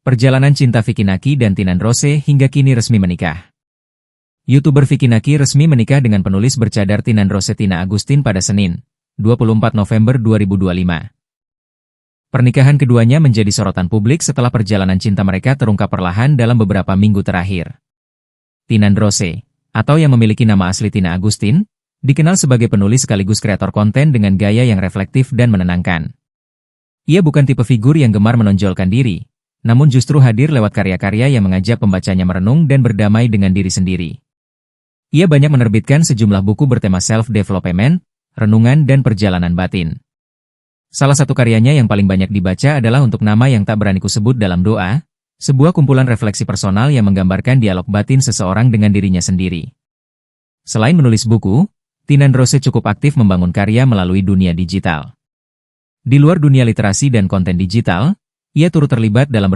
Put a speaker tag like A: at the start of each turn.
A: Perjalanan cinta Vicky Naki dan Tinan Rose hingga kini resmi menikah. YouTuber Vicky Naki resmi menikah dengan penulis bercadar Tinan Rose Tina Agustin pada Senin, 24 November 2025. Pernikahan keduanya menjadi sorotan publik setelah perjalanan cinta mereka terungkap perlahan dalam beberapa minggu terakhir. Tinan Rose, atau yang memiliki nama asli Tina Agustin, dikenal sebagai penulis sekaligus kreator konten dengan gaya yang reflektif dan menenangkan. Ia bukan tipe figur yang gemar menonjolkan diri, namun justru hadir lewat karya-karya yang mengajak pembacanya merenung dan berdamai dengan diri sendiri. Ia banyak menerbitkan sejumlah buku bertema self-development, renungan dan perjalanan batin. Salah satu karyanya yang paling banyak dibaca adalah Untuk Nama Yang Tak Berani Kusebut Dalam Doa, sebuah kumpulan refleksi personal yang menggambarkan dialog batin seseorang dengan dirinya sendiri. Selain menulis buku, Tinan Rose cukup aktif membangun karya melalui dunia digital. Di luar dunia literasi dan konten digital, ia turut terlibat dalam